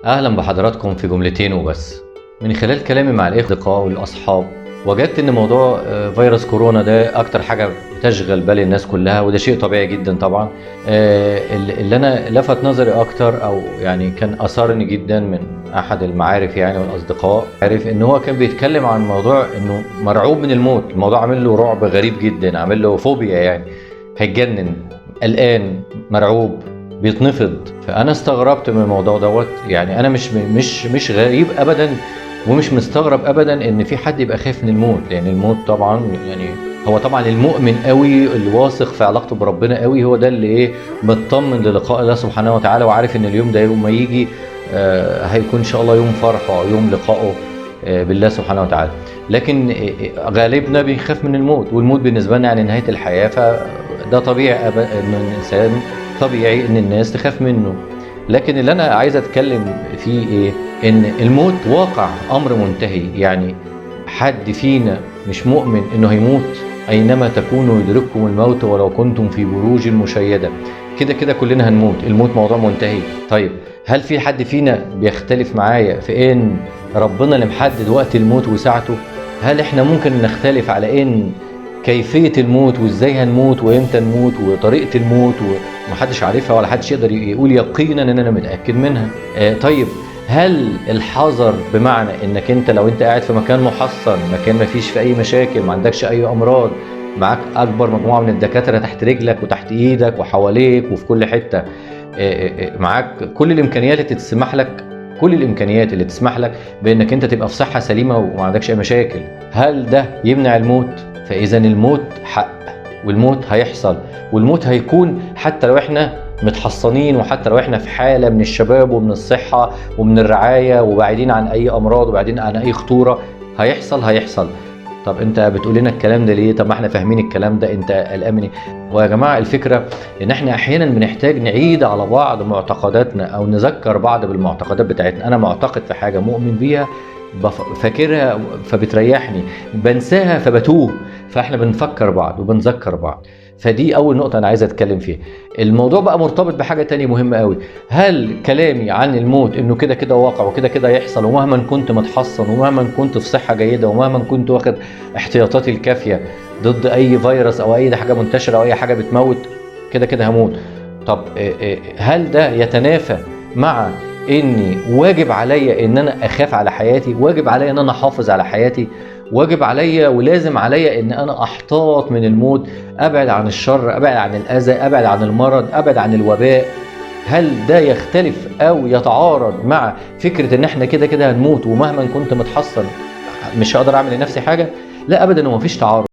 أهلا بحضراتكم في جملتين وبس. من خلال كلامي مع الأصدقاء والأصحاب وجدت إن موضوع فيروس كورونا ده أكتر حاجة بتشغل بال الناس كلها، وده شيء طبيعي جدا طبعا. اللي أنا لفت نظري أكتر أو يعني كان أثارني جدا من أحد المعارف يعني والأصدقاء، عارف إن هو كان بيتكلم عن موضوع إنه مرعوب من الموت. الموضوع عامل له رعب غريب جدا، عامل له فوبيا، يعني هيتجنن، قلقان، مرعوب، بيتنفض. فانا استغربت من الموضوع دوت. يعني انا مش غريب ابدا ومش مستغرب ابدا ان في حد يبقى خايف من الموت، لان الموت طبعا يعني هو طبعا المؤمن قوي اللي واثق في علاقته بربنا قوي، هو ده اللي مطمن للقاء الله سبحانه وتعالى، وعارف ان اليوم ده يوم ما يجي هيكون ان شاء الله يوم فرحه او يوم لقائه بالله سبحانه وتعالى. لكن غالبنا بيخاف من الموت، والموت بالنسبه لنا يعني نهايه الحياه، فده طبيعي ان الانسان طبيعي ان الناس تخاف منه. لكن اللي انا عايز اتكلم فيه ايه؟ ان الموت واقع، امر منتهي. يعني حد فينا مش مؤمن انه هيموت؟ اينما تكونوا يدرككم الموت ولو كنتم في بروج مشيدة. كده كده كلنا هنموت، الموت موضوع منتهي. طيب هل في حد فينا بيختلف معايا في ان ربنا اللي محدد وقت الموت وساعته؟ هل احنا ممكن نختلف على ان كيفية الموت وازاي هنموت وامتى نموت وطريقة الموت ومحدش عارفها ولا حدش يقدر يقول يقينا ان انا متأكد منها؟ طيب هل الحذر بمعنى انك انت لو انت قاعد في مكان محصن، مكان ما فيش فيه اي مشاكل، ما عندكش اي امراض، معاك اكبر مجموعة من الدكاترة تحت رجلك وتحت ايدك وحواليك وفي كل حتة، معاك كل الامكانيات اللي تسمح لك، كل الامكانيات اللي تسمح لك بانك انت تبقى في صحة سليمة وما عندكش اي مشاكل، هل ده يمنع الموت؟ فاذا الموت حق، والموت هيحصل، والموت هيكون حتى لو احنا متحصنين، وحتى لو احنا في حالة من الشباب ومن الصحة ومن الرعاية وبعيدين عن اي امراض وبعيدين عن اي خطورة. هيحصل. طب انت بتقول لنا الكلام ده ليه؟ طب ما احنا فاهمين الكلام ده، انت قلقان من ايه؟ ويا جماعه الفكره ان احنا احيانا بنحتاج نعيد على بعض معتقداتنا او نذكر بعض بالمعتقدات بتاعتنا. انا معتقد في حاجه مؤمن بيها، فاكرها فبتريحني، بنساها فبتوه، فاحنا بنفكر بعض وبنذكر بعض. فدي اول نقطه انا عايز اتكلم فيها. الموضوع بقى مرتبط بحاجه تانية مهمه قوي. هل كلامي عن الموت انه كده كده واقع وكده كده يحصل، ومهما كنت متحصن ومهما كنت في صحه جيده ومهما كنت واخد احتياطاتي الكافيه ضد اي فيروس او اي حاجه منتشره او اي حاجه بتموت، كده كده هموت؟ طب هل ده يتنافى مع اني واجب عليا ان انا اخاف على حياتي، واجب عليا ان انا احافظ على حياتي، واجب عليا ولازم عليا ان انا احتاط من الموت، ابعد عن الشر، ابعد عن الاذى، ابعد عن المرض، ابعد عن الوباء؟ هل ده يختلف او يتعارض مع فكرة ان احنا كده كده هنموت ومهما كنت متحصن مش هقدر اعمل لنفسي حاجة؟ لا ابدا، ومفيش تعارض.